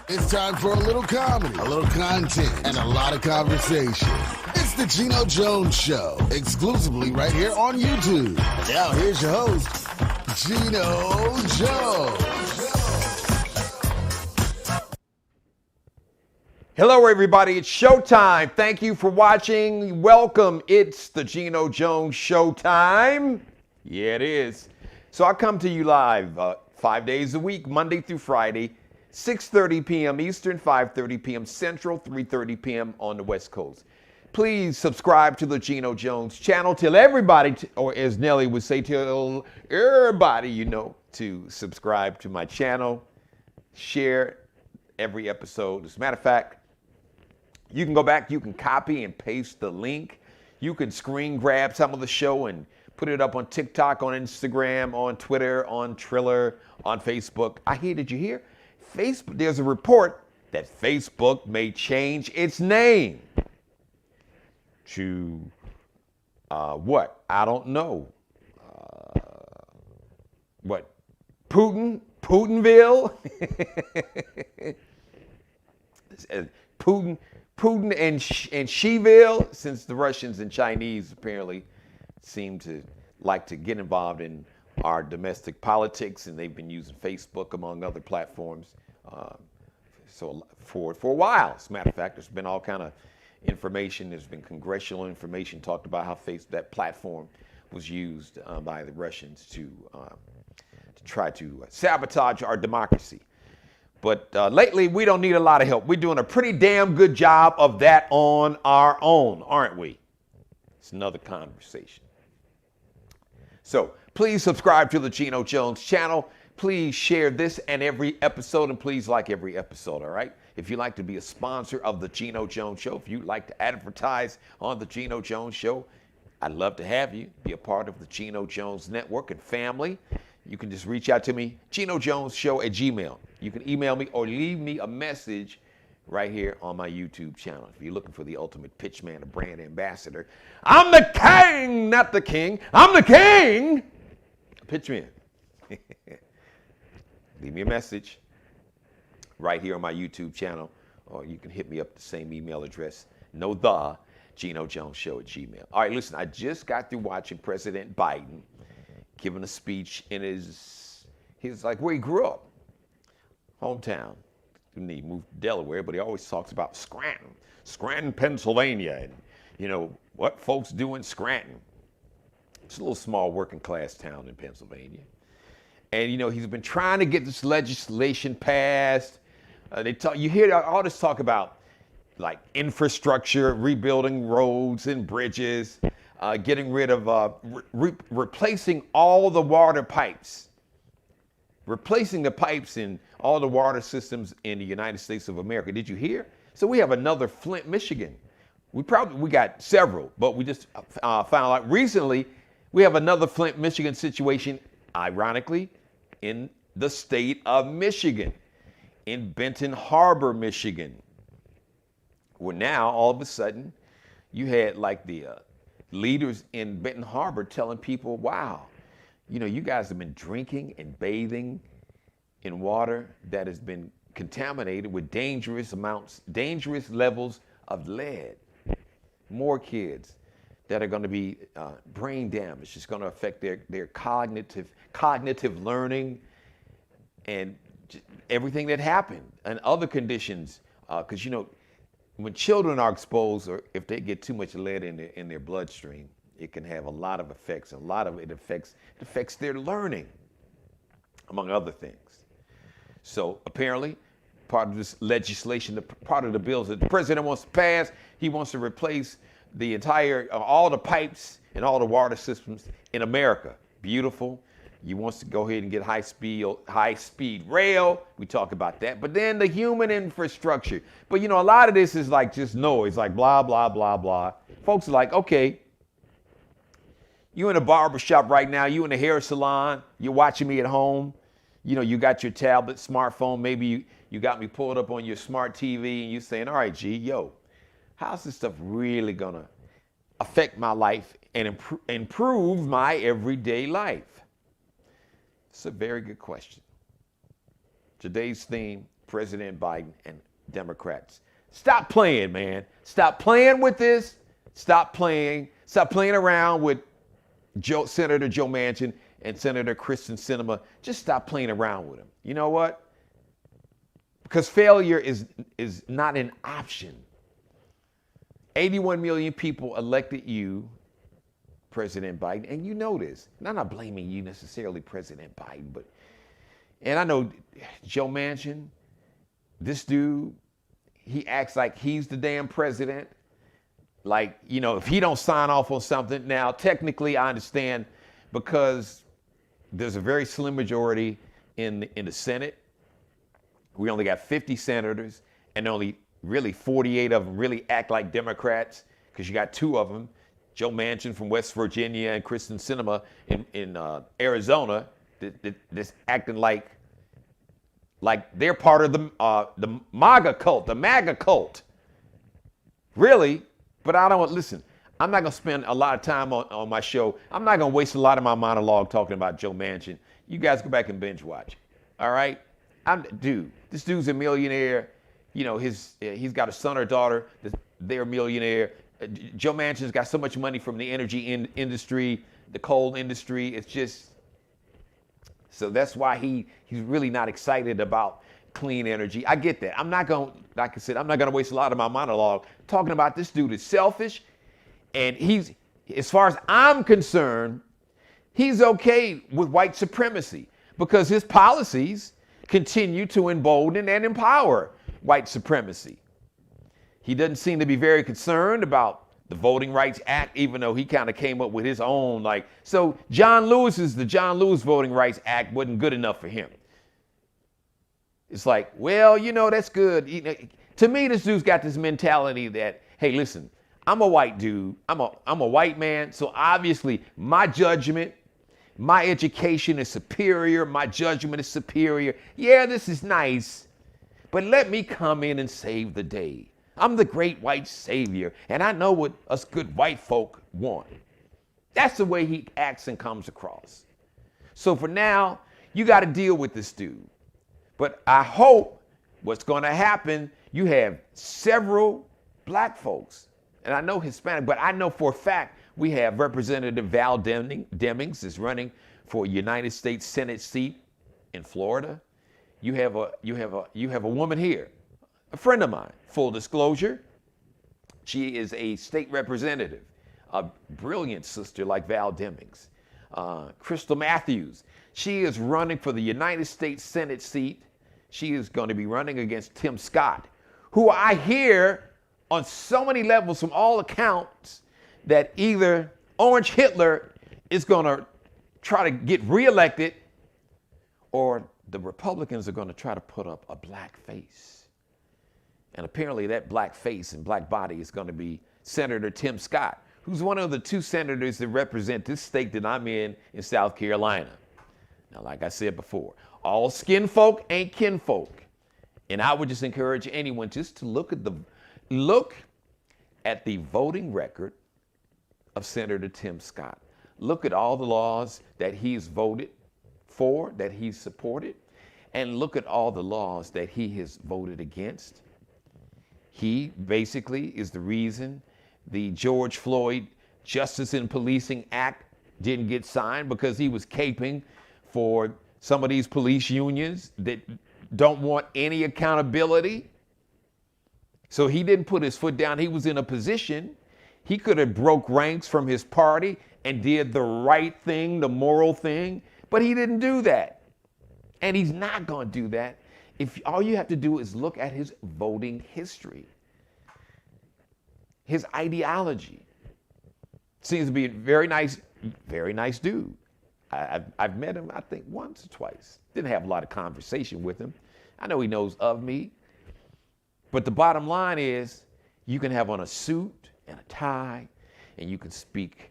It's time for a little comedy, a little content, and a lot of conversation. It's the Geno Jones Show, exclusively right here on YouTube. And now here's your host, Geno Jones. Hello, everybody. It's showtime. Thank you for watching. Welcome. It's the Geno Jones Showtime. Yeah, it is. So I come to you live 5 days a week, Monday through Friday, 6:30 p.m. Eastern, 5:30 p.m. Central, 3:30 p.m. on the West Coast. Please subscribe to the Geno Jones channel. Tell everybody, or as Nelly would say, tell everybody you know to subscribe to my channel. Share every episode. As a matter of fact, you can go back, you can copy and paste the link. You can screen grab some of the show and put it up on TikTok, on Instagram, on Twitter, on Triller, on Facebook. Did you hear? Facebook, there's a report that Facebook may change its name to what? I don't know. What? Putinville? Putin and Sheville, since the Russians and Chinese apparently seem to like to get involved in our domestic politics, and they've been using Facebook among other platforms so for a while. As a matter of fact, there's been all kind of information. There's been congressional information talked about how that platform was used by the Russians to try to sabotage our democracy. But lately, we don't need a lot of help. We're doing a pretty damn good job of that on our own, aren't we? It's another conversation. So please subscribe to the Geno Jones channel. Please share this and every episode, and please like every episode, all right? If you'd like to be a sponsor of the Geno Jones Show, if you'd like to advertise on the Geno Jones Show, I'd love to have you be a part of the Geno Jones network and family. You can just reach out to me, GenoJonesShow@gmail. You can email me or leave me a message right here on my YouTube channel. If you're looking for the ultimate pitchman, a brand ambassador, I'm the king, not the king. I'm the king. Pitchman. Leave me a message right here on my YouTube channel, or you can hit me up the same email address, GenoJonesShow@gmail. All right, listen, I just got through watching President Biden giving a speech in his like where he grew up, hometown. He moved to Delaware, but he always talks about Scranton, Pennsylvania, and you know what folks do in Scranton. It's a little small working class town in Pennsylvania. And you know, he's been trying to get this legislation passed. You hear all this talk about like infrastructure, rebuilding roads and bridges, getting rid of, replacing all the water pipes, replacing the pipes in all the water systems in the United States of America. Did you hear? So we have another Flint, Michigan. We got several, but we just found out recently we have another Flint, Michigan situation, ironically, in the state of Michigan, in Benton Harbor, Michigan, where now all of a sudden you had like the leaders in Benton Harbor telling people, wow, you know, you guys have been drinking and bathing in water that has been contaminated with dangerous levels of lead. More kids that are going to be brain damaged. It's going to affect their cognitive learning and everything that happened and other conditions. Because, you know, when children are exposed, or if they get too much lead in their bloodstream, it can have a lot of effects. A lot of it affects their learning, among other things. So apparently, part of this legislation, part of the bills that the president wants to pass, he wants to replace the entire, all the pipes and all the water systems in America. Beautiful. He wants to go ahead and get high speed rail. We talk about that. But then the human infrastructure. But you know, a lot of this is like just noise, like blah, blah, blah, blah. Folks are like, okay, you in a barber shop right now, you in a hair salon, you're watching me at home. You know, you got your tablet, smartphone, maybe you got me pulled up on your smart TV and you're saying, all right, G, how's this stuff really gonna affect my life and improve my everyday life? It's a very good question. Today's theme, President Biden and Democrats. Stop playing, man. Stop playing with this. Stop playing. Stop playing around with Senator Joe Manchin and Senator Kristen Sinema. Just stop playing around with them. You know what? Because failure is not an option. 81 million people elected you, President Biden, and you know this. And I'm not blaming you necessarily, President Biden, and I know Joe Manchin, this dude, he acts like he's the damn president. Like, you know, if he don't sign off on something, now technically I understand because there's a very slim majority in the Senate. We only got 50 senators, and only really 48 of them really act like Democrats, because you got two of them, Joe Manchin from West Virginia and Kristen Sinema in Arizona, that's acting like they're part of the MAGA cult, the MAGA cult. Really? But I don't, listen, I'm not going to spend a lot of time on my show. I'm not going to waste a lot of my monologue talking about Joe Manchin. You guys go back and binge watch. All right? Dude, this dude's a millionaire. You know, he's got a son or daughter. They're a millionaire. Joe Manchin's got so much money from the energy industry, the coal industry. It's just, so that's why he's really not excited about clean energy. I get that. I'm not going, like I said, I'm not going to waste a lot of my monologue talking about this dude is selfish. And he's, as far as I'm concerned, he's okay with white supremacy because his policies continue to embolden and empower white supremacy. He doesn't seem to be very concerned about the Voting Rights Act, even though he kind of came up with his own, so the John Lewis Voting Rights Act wasn't good enough for him. It's like, well, you know, that's good. To me, this dude's got this mentality that, hey, listen, I'm a white dude. I'm a white man. So obviously my judgment, my education is superior. My judgment is superior. Yeah, this is nice, but let me come in and save the day. I'm the great white savior, and I know what us good white folk want. That's the way he acts and comes across. So for now, you got to deal with this dude. But I hope what's going to happen, you have several black folks, and I know Hispanic, but I know for a fact we have Representative Val Demings is running for a United States Senate seat in Florida. You have a woman here, a friend of mine, full disclosure. She is a state representative, a brilliant sister like Val Demings. Crystal Matthews, she is running for the United States Senate seat. She is going to be running against Tim Scott, who I hear on so many levels from all accounts that either Orange Hitler is going to try to get reelected or the Republicans are going to try to put up a black face. And apparently that black face and black body is going to be Senator Tim Scott, who's one of the two senators that represent this state that I'm in South Carolina. Now, like I said before, all skin folk ain't kinfolk. And I would just encourage anyone just to look at the voting record of Senator Tim Scott. Look at all the laws that he's voted for, that he's supported, and look at all the laws that he has voted against. He basically is the reason the George Floyd Justice in Policing Act didn't get signed, because he was caping for some of these police unions that don't want any accountability. So he didn't put his foot down. He was in a position, he could have broke ranks from his party and did the right thing, the moral thing, but he didn't do that. And he's not going to do that. If all you have to do is look at his voting history, his ideology. Seems to be a very nice dude. I've met him, I think, once or twice. Didn't have a lot of conversation with him. I know he knows of me. But the bottom line is, you can have on a suit and a tie, and you can speak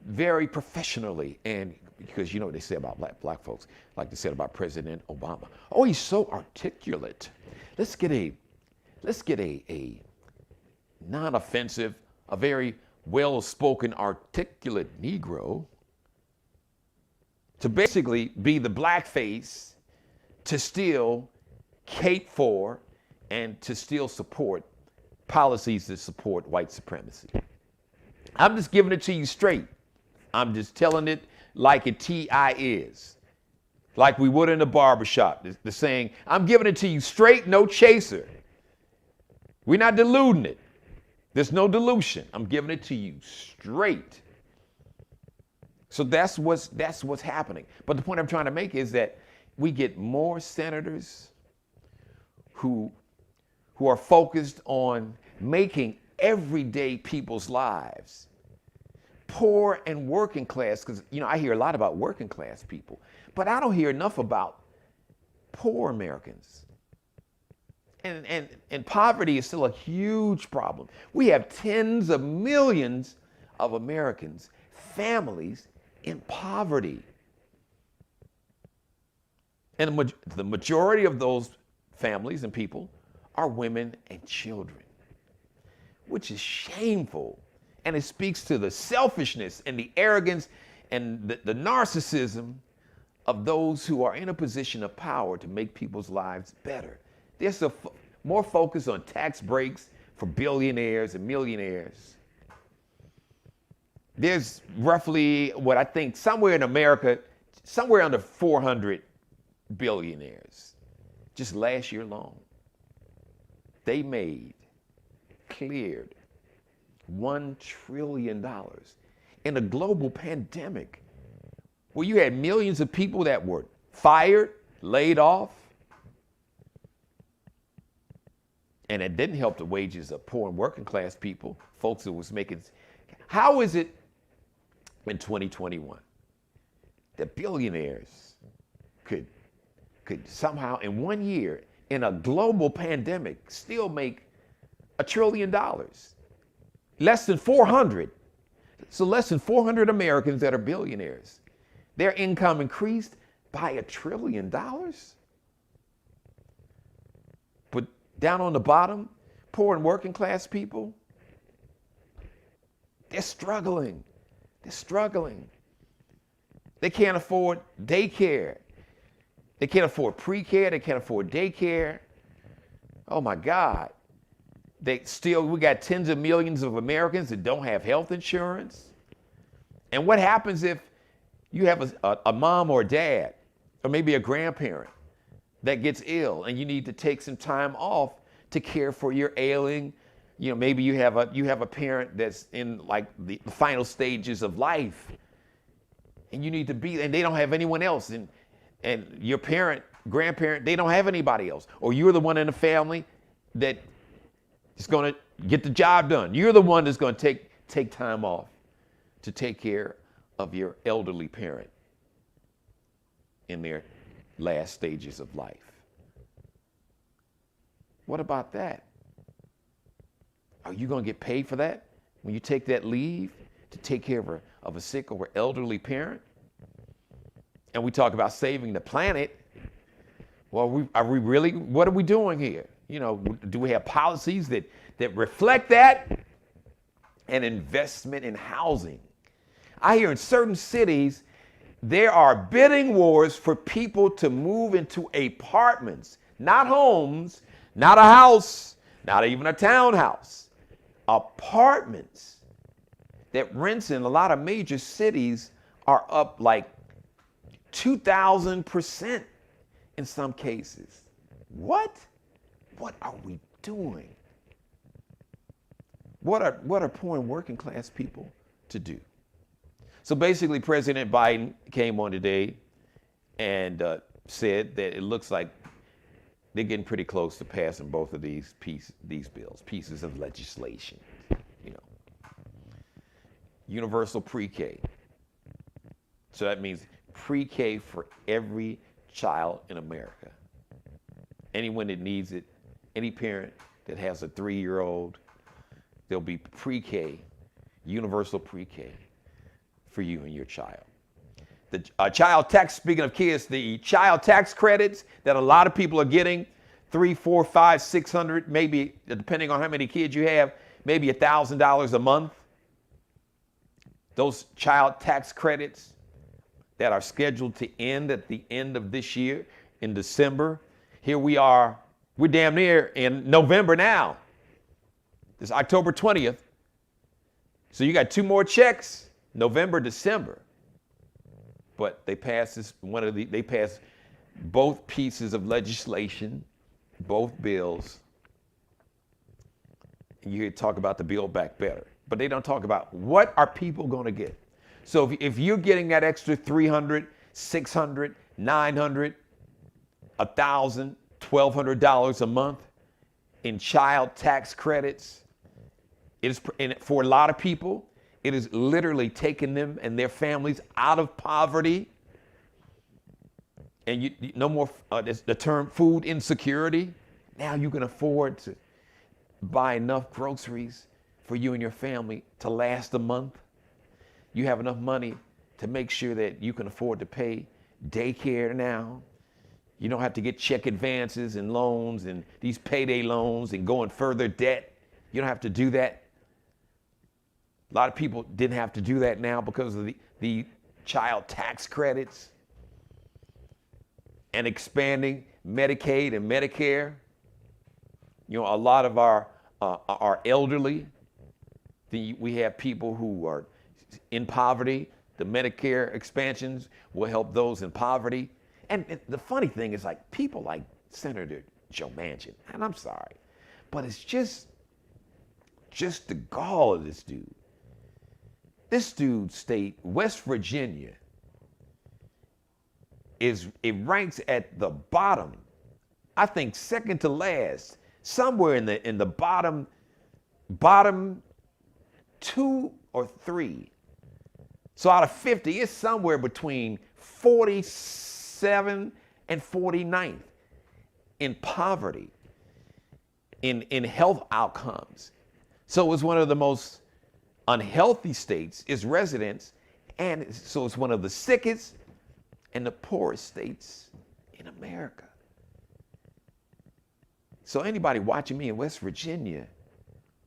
very professionally. And because you know what they say about black folks, like they said about President Obama. Oh, he's so articulate. Let's get a non-offensive, a very well-spoken, articulate Negro to basically be the blackface to still cape for and to still support policies that support white supremacy. I'm just giving it to you straight. I'm just telling it like it T.I. is. Like we would in the barbershop. The saying, I'm giving it to you straight, no chaser. We're not diluting it. There's no dilution. I'm giving it to you straight. So that's what's happening. But the point I'm trying to make is that we get more senators who are focused on making everyday people's lives, poor and working class, because I hear a lot about working class people, but I don't hear enough about poor Americans. And poverty is still a huge problem. We have tens of millions of Americans, families in poverty. And the majority of those families and people are women and children, which is shameful. And it speaks to the selfishness and the arrogance and the narcissism of those who are in a position of power to make people's lives better. There's more focus on tax breaks for billionaires and millionaires. There's roughly, what I think, somewhere in America, somewhere under 400 billionaires. Just last year alone, they cleared $1 trillion in a global pandemic where you had millions of people that were fired, laid off, and it didn't help the wages of poor and working class people, folks that was making. How is it in 2021 that billionaires could somehow in 1 year in a global pandemic still make $1 trillion? Less than 400. So less than 400 Americans that are billionaires, their income increased by $1 trillion. But down on the bottom, poor and working class people, they're struggling. They're struggling. They can't afford daycare. They can't afford pre-care. They can't afford daycare. Oh my God. We got tens of millions of Americans that don't have health insurance. And what happens if you have a mom or a dad, or maybe a grandparent that gets ill and you need to take some time off to care for your ailing, maybe you have a parent that's in like the final stages of life and you need to be, and they don't have anyone else, and your grandparent, they don't have anybody else, or you're the one in the family that is going to get the job done. You're the one that's going to take time off to take care of your elderly parent in their last stages of life. What about that? Are you going to get paid for that when you take that leave to take care of a sick or elderly parent? And we talk about saving the planet. Well, what are we doing here? Do we have policies that reflect that? And investment in housing. I hear in certain cities, there are bidding wars for people to move into apartments, not homes, not a house, not even a townhouse. Apartments that rents in a lot of major cities are up like 2,000% in some cases. What? What are we doing? What are poor and working class people to do? So basically, President Biden came on today and said that it looks like they're getting pretty close to passing both of these bills, pieces of legislation. Universal pre-K. So that means pre-K for every child in America. Anyone that needs it, any parent that has a 3-year-old, there'll be pre-K, universal pre-K for you and your child. The child tax, speaking of kids, the child tax credits that a lot of people are getting, 300, 400, 500, 600, maybe depending on how many kids you have, maybe $1,000 a month. Those child tax credits that are scheduled to end at the end of this year in December. Here we are. We're damn near in November now. It's October 20th. So you got 2 more checks, November, December. But they passed they passed both pieces of legislation, both bills. And you hear talk about the Build Back Better, but they don't talk about what are people going to get. So if you're getting that extra $300, $600, $900, $1,000, $1,200 a month in child tax credits, it is, and for a lot of people, it is literally taking them and their families out of poverty. And you no more the term food insecurity. Now you can afford to buy enough groceries for you and your family to last a month. You have enough money to make sure that you can afford to pay daycare now. You don't have to get check advances and loans and these payday loans and go in further debt. You don't have to do that. A lot of people didn't have to do that now because of the child tax credits and expanding Medicaid and Medicare. You know, a lot of our elderly, we have people who are in poverty. The Medicare expansions will help those in poverty. And the funny thing is, like, people like Senator Joe Manchin, and I'm sorry, but it's just the gall of this dude. This dude's state, West Virginia, it ranks at the bottom, I think second to last, somewhere in the bottom 2 or 3. So out of 50, it's somewhere between 47 and 49th in poverty, in health outcomes. So it's one of the most unhealthy states, its residents, and so it's one of the sickest and the poorest states in America. So anybody watching me in West Virginia,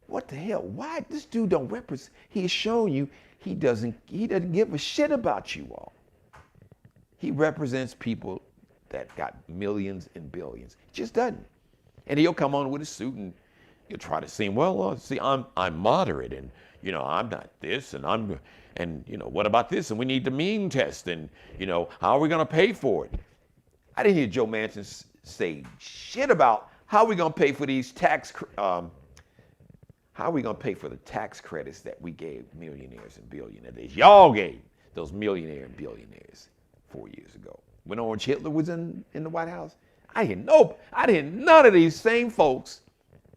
what the hell? Why this dude don't represent? He has shown you he doesn't give a shit about you all. He represents people that got millions and billions. He just doesn't. And he'll come on with a suit and he'll try to seem, well, see, I'm moderate, and you know, I'm not this, and you know, what about this? And we need the mean test, and you know, how are we going to pay for it? I didn't hear Joe Manchin say shit about how are we going to pay for these how are we going to pay for the tax credits that we gave millionaires and billionaires? Y'all gave those millionaires and billionaires 4 years ago when Orange Hitler was in the White House. I didn't none of these same folks,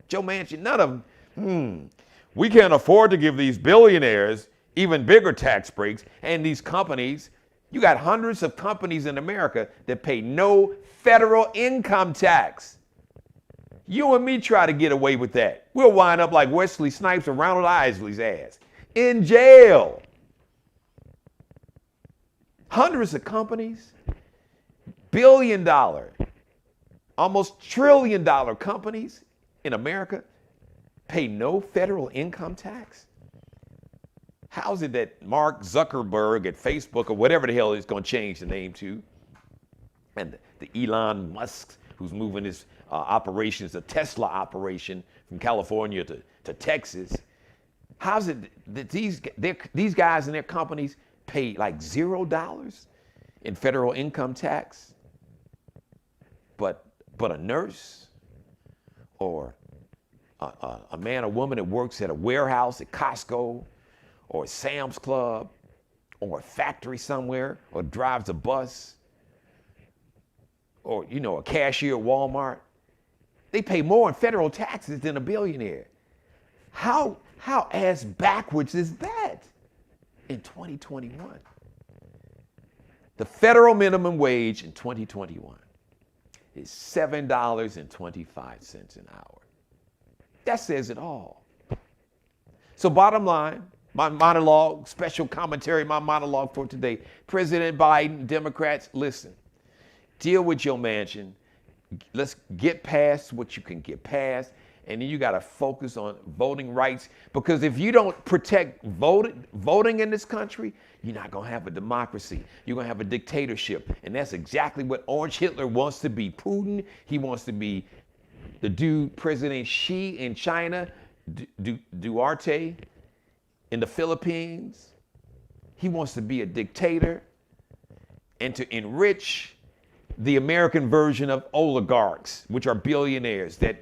Joe Manchin, none of them. We can't afford to give these billionaires even bigger tax breaks, and these companies, you got hundreds of companies in America that pay no federal income tax. You and me try to get away with that. We'll wind up like Wesley Snipes or Ronald Isley's ass in jail. Hundreds of companies, billion-dollar, almost trillion-dollar companies in America pay no federal income tax. How's it that Mark Zuckerberg at Facebook, or whatever the hell he's going to change the name to, and the Elon Musk, who's moving his operations, the Tesla operation from California to Texas, how's it that these guys and their companies pay like $0 in federal income tax, but a nurse or a man or woman that works at a warehouse at Costco or Sam's Club or a factory somewhere or drives a bus or, you know, a cashier at Walmart, they pay more in federal taxes than a billionaire. How ass backwards is that in 2021? The federal minimum wage in 2021 is $7.25 an hour. That says it all. So bottom line, my monologue, special commentary, my monologue for today, President Biden, Democrats, listen, deal with Joe Manchin. Let's get past what you can get past. and then you got to focus on voting rights, because if you don't protect voting in this country, you're not going to have a democracy. You're going to have a dictatorship, and that's exactly what Orange Hitler wants to be. Putin, he wants to be the dude, President Xi in China, Duarte in the Philippines. He wants to be a dictator and to enrich the American version of oligarchs, which are billionaires that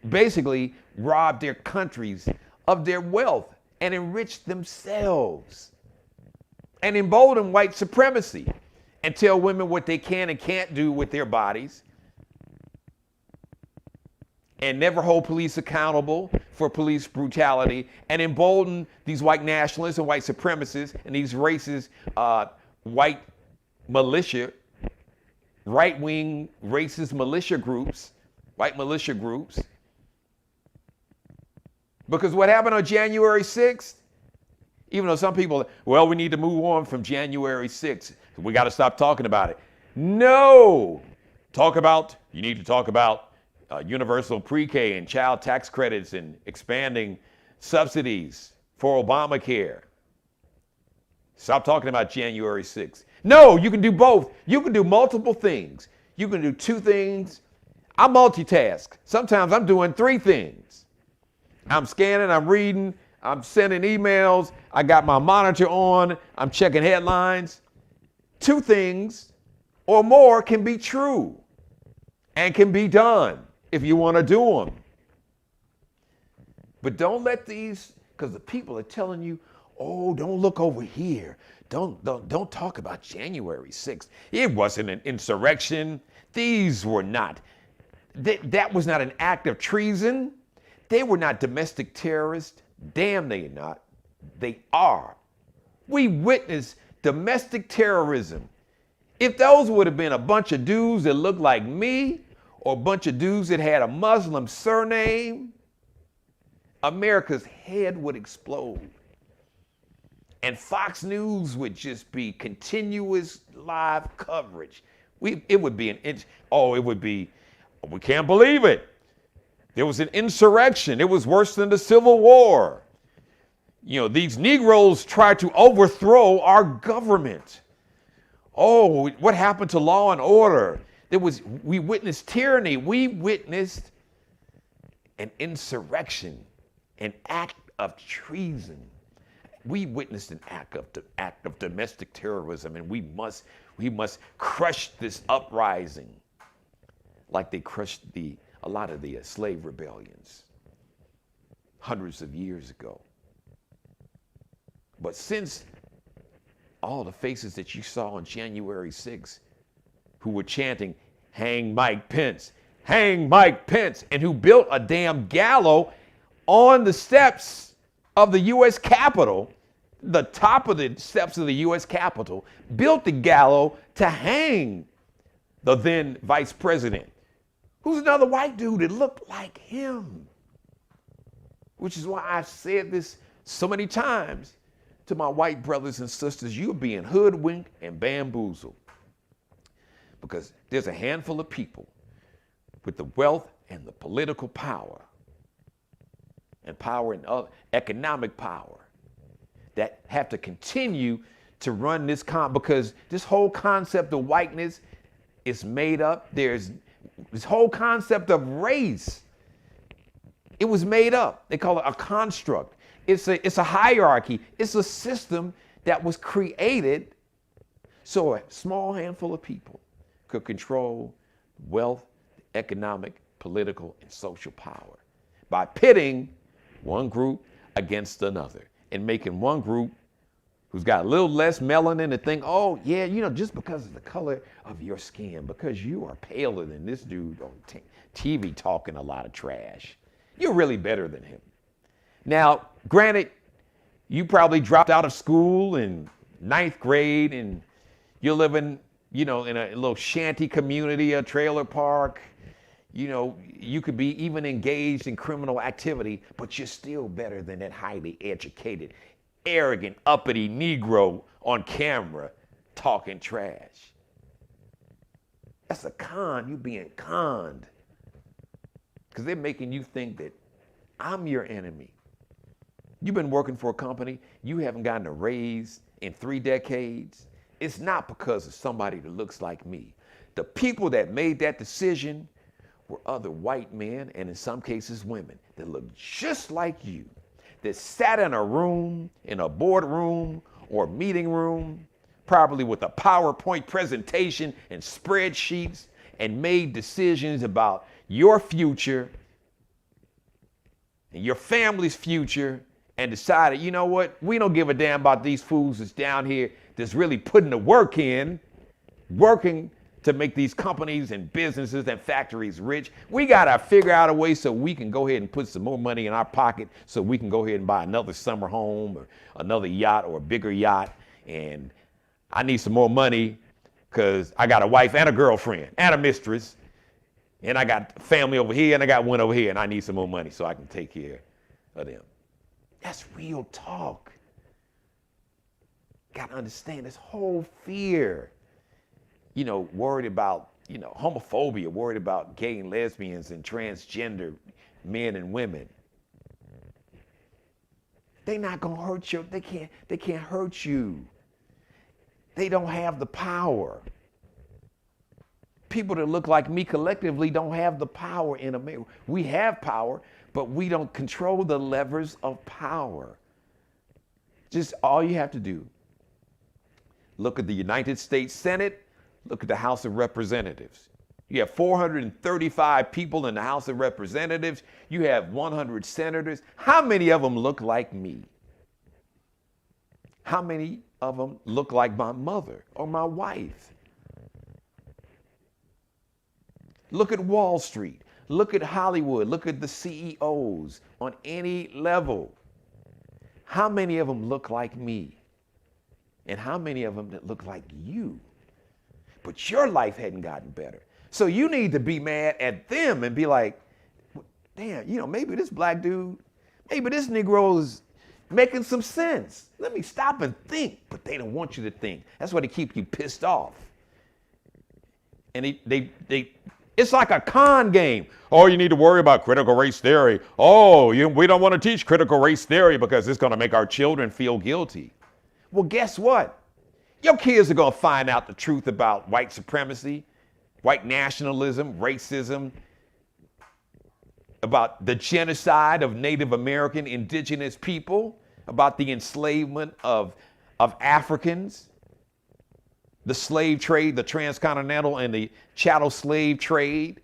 basically rob their countries of their wealth and enrich themselves and embolden white supremacy and tell women what they can and can't do with their bodies and never hold police accountable for police brutality and embolden these white nationalists and white supremacists and these racist white militia, right-wing racist militia groups, white militia groups. Because what happened on January 6th, even though some people, well, we need to move on from January 6th. We got to stop talking about it. No! You need to talk about universal pre-K and child tax credits and expanding subsidies for Obamacare. Stop talking about January 6th. No, you can do both. You can do multiple things. You can do two things. I multitask. Sometimes I'm doing three things. I'm scanning, I'm reading, I'm sending emails, I got my monitor on, I'm checking headlines. Two things or more can be true and can be done if you want to do them. But don't let these, because the people are telling you, oh, don't look over here. Don't talk about January 6th. It wasn't an insurrection. These were not. That was not an act of treason. They were not domestic terrorists. Damn, they are not. They are. We witnessed domestic terrorism. If those would have been a bunch of dudes that looked like me, or a bunch of dudes that had a Muslim surname, America's head would explode. And Fox News would just be continuous live coverage. It would be we can't believe it. There was an insurrection. It was worse than the Civil War. You know, these Negroes tried to overthrow our government. Oh, what happened to law and order? We witnessed tyranny. We witnessed an insurrection, an act of treason. We witnessed an act of domestic terrorism, and we must crush this uprising, like they crushed a lot of the slave rebellions hundreds of years ago. But since all the faces that you saw on January 6th, who were chanting, "Hang Mike Pence, hang Mike Pence," and who built a damn gallows on the steps of the U.S. Capitol, the top of the steps of the U.S. Capitol, built the gallows to hang the then vice president, who's another white dude that looked like him. Which is why I've said this so many times to my white brothers and sisters: you're being hoodwinked and bamboozled. Because there's a handful of people with the wealth and the political power and economic power that have to continue to run this because this whole concept of whiteness is made up. There's this whole concept of race. It was made up. They call it a construct. It's a hierarchy. It's a system that was created so a small handful of people could control wealth, economic, political, and social power by pitting one group against another and making one group who's got a little less melanin to think, oh, yeah, just because of the color of your skin, because you are paler than this dude on TV talking a lot of trash, you're really better than him. Now, granted, you probably dropped out of school in 9th grade and you're living in a little shanty community, a trailer park. You could be even engaged in criminal activity, but you're still better than that highly educated, arrogant, uppity Negro on camera talking trash. That's a con. You're being conned. because they're making you think that I'm your enemy. You've been working for a company, you haven't gotten a raise in 3 decades. It's not because of somebody that looks like me. The people that made that decision were other white men, and in some cases women, that looked just like you, that sat in a room, in a boardroom or meeting room, probably with a PowerPoint presentation and spreadsheets, and made decisions about your future and your family's future, and decided, you know what, we don't give a damn about these fools that's down here that's really putting the work in, working to make these companies and businesses and factories rich. We gotta figure out a way so we can go ahead and put some more money in our pocket so we can go ahead and buy another summer home or another yacht or a bigger yacht. And I need some more money because I got a wife and a girlfriend and a mistress, and I got family over here and I got one over here, and I need some more money so I can take care of them. That's real talk. Got to understand this whole fear, worried about, homophobia, worried about gay and lesbians and transgender men and women. They're not going to hurt you. They can't hurt you. They don't have the power. People that look like me collectively don't have the power in America. We have power, but we don't control the levers of power. Just all you have to do, look at the United States Senate, look at the House of Representatives. You have 435 people in the House of Representatives. You have 100 senators. How many of them look like me? How many of them look like my mother or my wife? Look at Wall Street. Look at Hollywood. Look at the CEOs on any level. How many of them look like me? And how many of them that look like you? But your life hadn't gotten better. So you need to be mad at them and be like, damn, maybe this black dude, maybe this Negro is making some sense. Let me stop and think. But they don't want you to think. That's why they keep you pissed off. And it's like a con game. Oh, you need to worry about critical race theory. Oh, we don't want to teach critical race theory because it's going to make our children feel guilty. Well, guess what? Your kids are going to find out the truth about white supremacy, white nationalism, racism, about the genocide of Native American indigenous people, about the enslavement of Africans, the slave trade, the transcontinental and the chattel slave trade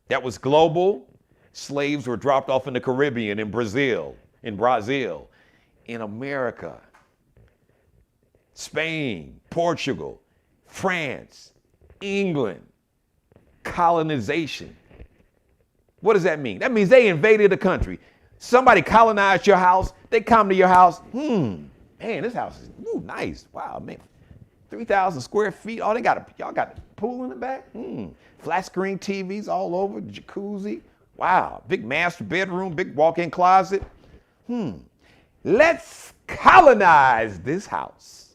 that was global. Slaves were dropped off in the Caribbean, in Brazil, in America, Spain, Portugal, France, England, colonization. What does that mean? That means they invaded the country. Somebody colonized your house. They come to your house. Man, this house is nice. Wow, man. 3,000 square feet. Oh, y'all got a pool in the back? Flat screen TVs all over, jacuzzi. Wow, big master bedroom, big walk-in closet. Let's colonize this house.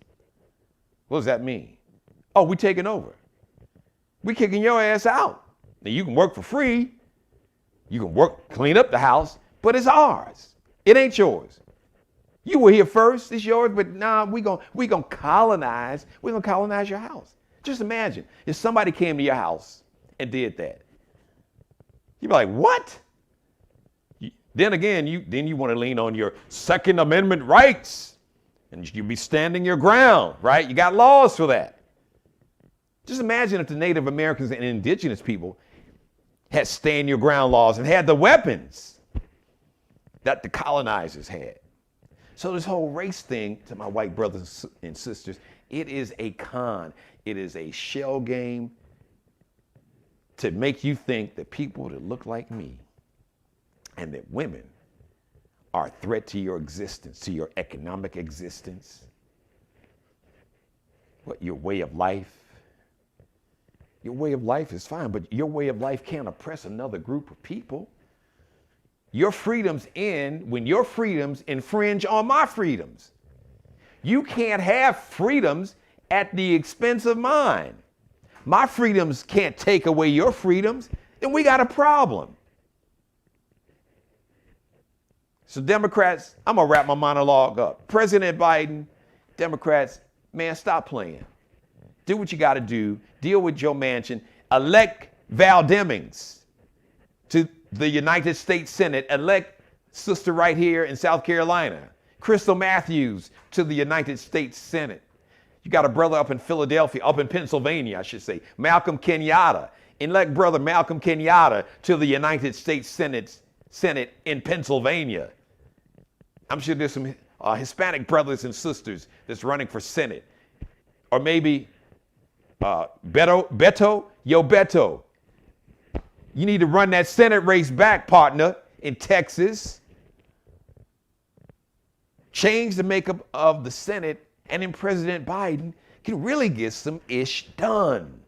What does that mean? Oh, we taking over. We kicking your ass out. Now you can work for free. You can clean up the house, but it's ours. It ain't yours. You were here first, it's yours, but nah, we gonna colonize your house. Just imagine if somebody came to your house and did that. You'd be like, what? Then again, you want to lean on your Second Amendment rights, and you'd be standing your ground, right? You got laws for that. Just imagine if the Native Americans and indigenous people had stand your ground laws and had the weapons that the colonizers had. So this whole race thing, to my white brothers and sisters, it is a con. It is a shell game to make you think that people that look like me and that women are a threat to your existence, to your economic existence, your way of life. Your way of life is fine, but your way of life can't oppress another group of people. Your freedoms end when your freedoms infringe on my freedoms. You can't have freedoms at the expense of mine. My freedoms can't take away your freedoms, then we got a problem. So Democrats, I'm going to wrap my monologue up. President Biden, Democrats, man, stop playing. Do what you got to do. Deal with Joe Manchin. Elect Val Demings to the United States Senate. Elect sister right here in South Carolina, Crystal Matthews, to the United States Senate. You got a brother up in Philadelphia, up in Pennsylvania, I should say, Malcolm Kenyatta. Elect brother Malcolm Kenyatta to the United States Senate in Pennsylvania. I'm sure there's some Hispanic brothers and sisters that's running for Senate. Or maybe Beto, you need to run that Senate race back, partner, in Texas. Change the makeup of the Senate, and then President Biden can really get some ish done.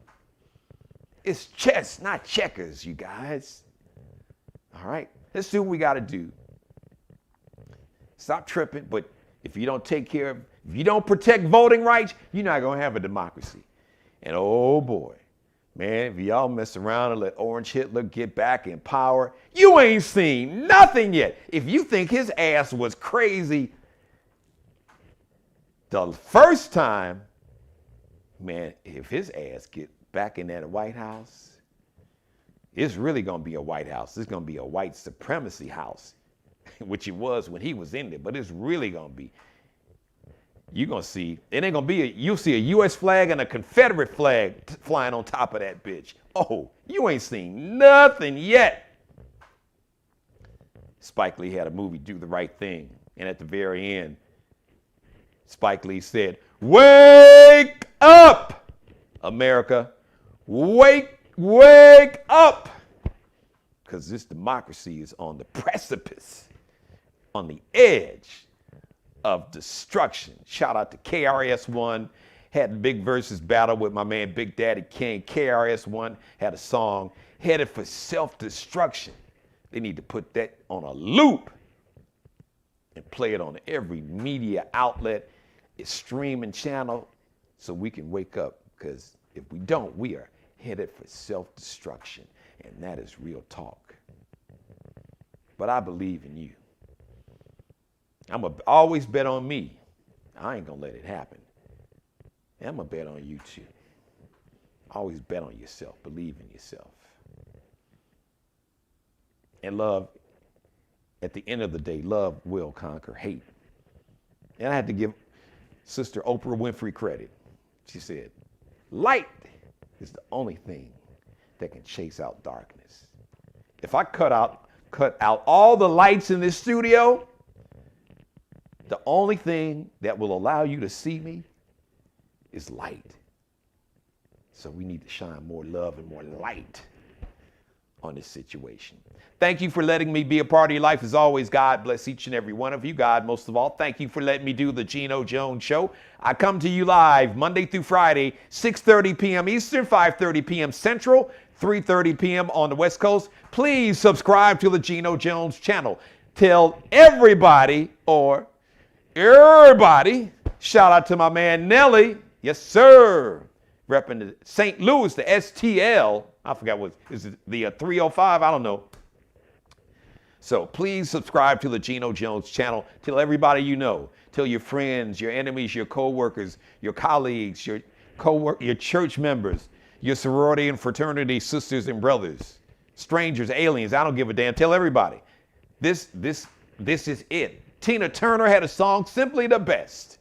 It's chess, not checkers, you guys. All right, let's do what we got to do. Stop tripping, but if you don't take care of, if you don't protect voting rights, you're not going to have a democracy. And oh boy, man, if y'all mess around and let Orange Hitler get back in power, you ain't seen nothing yet. If you think his ass was crazy the first time, man, if his ass get back in that White House, it's really going to be a White House. It's going to be a white supremacy house, which it was when he was in there, but it's really going to be. You're going to see, it ain't going to be, you'll see a U.S. flag and a Confederate flag flying on top of that bitch. Oh, you ain't seen nothing yet. Spike Lee had a movie, Do the Right Thing. And at the very end, Spike Lee said, "Wake up, America. Wake up." Because this democracy is on the precipice, on the edge of destruction. Shout out to KRS-One. Had a big versus battle with my man Big Daddy King. KRS-One had a song, Headed for Self-Destruction. They need to put that on a loop and play it on every media outlet, its streaming channel, so we can wake up. Because if we don't, we are headed for self-destruction. And that is real talk. But I believe in you. I'm going to always bet on me. I ain't going to let it happen. And I'm going to bet on you too. Always bet on yourself. Believe in yourself. And love, at the end of the day, love will conquer hate. And I had to give Sister Oprah Winfrey credit. She said, light is the only thing that can chase out darkness. If I cut out all the lights in this studio, the only thing that will allow you to see me is light. So we need to shine more love and more light on this situation. Thank you for letting me be a part of your life. As always, God bless each and every one of you. God, most of all, thank you for letting me do the Geno Jones Show. I come to you live Monday through Friday, 6:30 p.m. Eastern, 5:30 p.m. Central, 3:30 p.m. on the West Coast. Please subscribe to the Geno Jones channel. Tell everybody, shout out to my man Nelly. Yes, sir. Repping the St. Louis, the STL. I forgot what, is it the 305? I don't know. So please subscribe to the Geno Jones channel. Tell everybody you know. Tell your friends, your enemies, your co-workers, your colleagues, your church members, your sorority and fraternity sisters and brothers, strangers, aliens. I don't give a damn. Tell everybody. This is it. Tina Turner had a song, Simply the Best.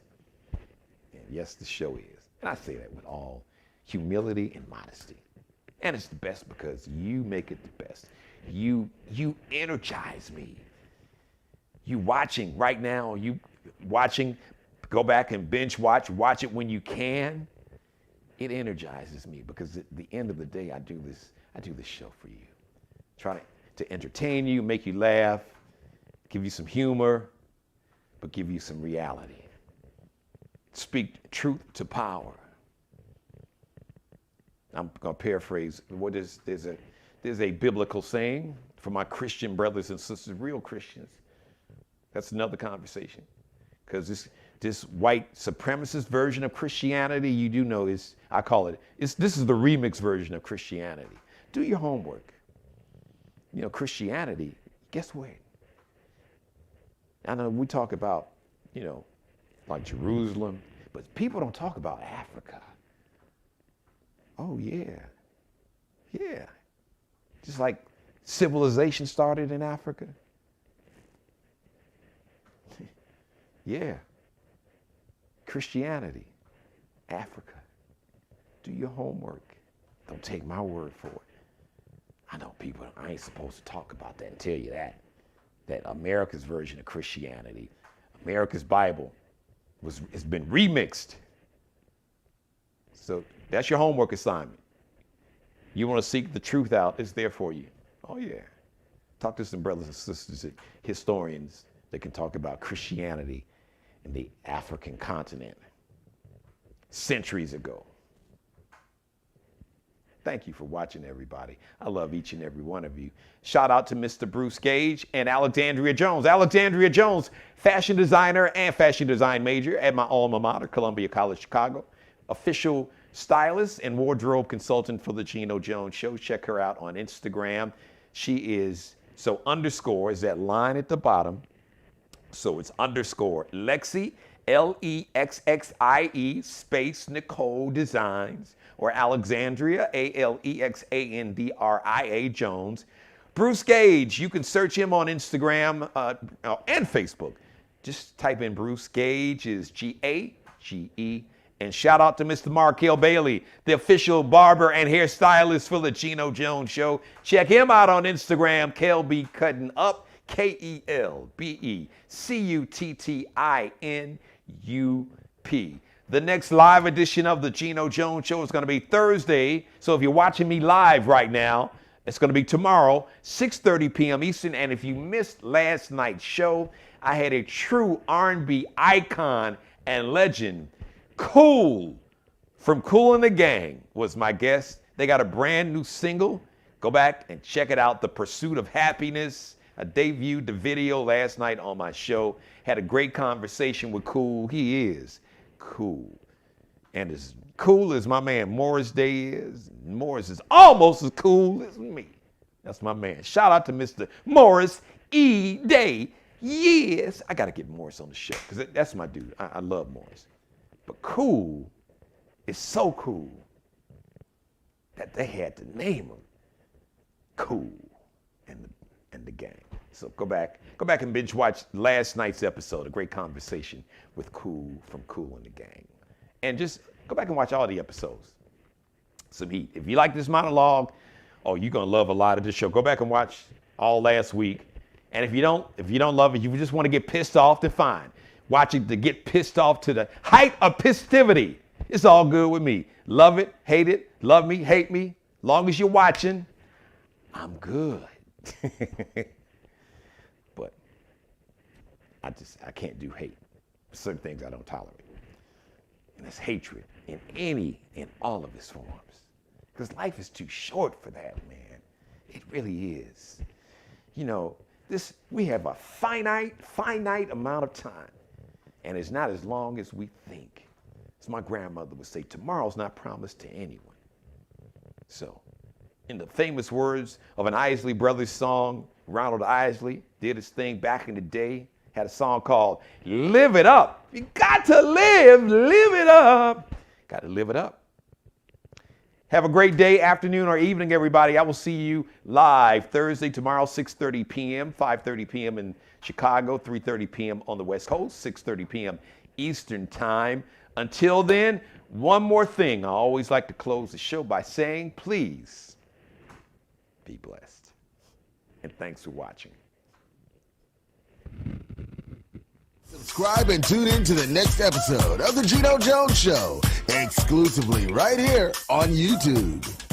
And yes, the show is. And I say that with all humility and modesty. And it's the best because you make it the best. You energize me. You watching right now, you watching, go back and binge watch it when you can. It energizes me because at the end of the day, I do this show for you. Try to entertain you, make you laugh, give you some humor, but give you some reality. Speak truth to power. I'm going to paraphrase. There's a biblical saying for my Christian brothers and sisters, real Christians. That's another conversation. Because this white supremacist version of Christianity, you do know this is the remix version of Christianity. Do your homework. You know, Christianity, guess what? I know we talk about, like Jerusalem, but people don't talk about Africa. Oh, yeah. Yeah. Just like civilization started in Africa. Yeah. Christianity, Africa. Do your homework. Don't take my word for it. I know people, I ain't supposed to talk about that and tell you that America's version of Christianity, America's Bible, has been remixed. So that's your homework assignment. You want to seek the truth out, it's there for you. Oh, yeah. Talk to some brothers and sisters, historians that can talk about Christianity in the African continent centuries ago. Thank you for watching, everybody. I love each and every one of you. Shout out to Mr. Bruce Gage and Alexandria Jones. Alexandria Jones, fashion designer and fashion design major at my alma mater, Columbia College, Chicago. Official stylist and wardrobe consultant for the Geno Jones Show. Check her out on Instagram. She is, so underscore is that line at the bottom. So it's underscore Lexi, Lexxie, space Nicole Designs, or Alexandria, Alexandria Jones. Bruce Gage, you can search him on Instagram and Facebook. Just type in Bruce Gage, is Gage. And shout out to Mr. Markel Bailey, the official barber and hairstylist for the Geno Jones Show. Check him out on Instagram, Kelby Cutting Up, KelBeCuttinup. The next live edition of the Geno Jones Show is going to be Thursday. So if you're watching me live right now, it's going to be tomorrow, 6:30 p.m. Eastern. And if you missed last night's show, I had a true R&B icon and legend, Cool, from Kool and the Gang, was my guest. They got a brand new single. Go back and check it out, The Pursuit of Happiness. I debuted the video last night on my show. Had a great conversation with Cool. He is cool. And as cool as my man Morris Day is, Morris is almost as cool as me. That's my man. Shout out to Mr. Morris E. Day. Yes. I got to get Morris on the show because that's my dude. I love Morris. But Cool is so cool that they had to name him Cool and the Gang. So go back and binge watch last night's episode, a great conversation with Cool from Kool and the Gang. And just go back and watch all the episodes. Some heat. If you like this monologue, you're gonna love a lot of this show. Go back and watch all last week. And if you don't love it, you just want to get pissed off, then fine. Watch it to get pissed off to the height of pistivity. It's all good with me. Love it, hate it, love me, hate me. Long as you're watching, I'm good. But I can't do hate. Certain things I don't tolerate. And it's hatred in all of its forms. Because life is too short for that, man. It really is. We have a finite amount of time. And it's not as long as we think. As my grandmother would say, tomorrow's not promised to anyone. So, in the famous words of an Isley Brothers song, Ronald Isley did his thing back in the day, had a song called Live It Up. You got to live it up. Got to live it up. Have a great day, afternoon, or evening, everybody. I will see you live Thursday, tomorrow, 6:30 p.m., 5:30 p.m. in Chicago, 3:30 p.m. on the West Coast, 6:30 p.m. Eastern Time. Until then, one more thing. I always like to close the show by saying, please be blessed. And thanks for watching. Subscribe and tune in to the next episode of The Geno Jones Show, exclusively right here on YouTube.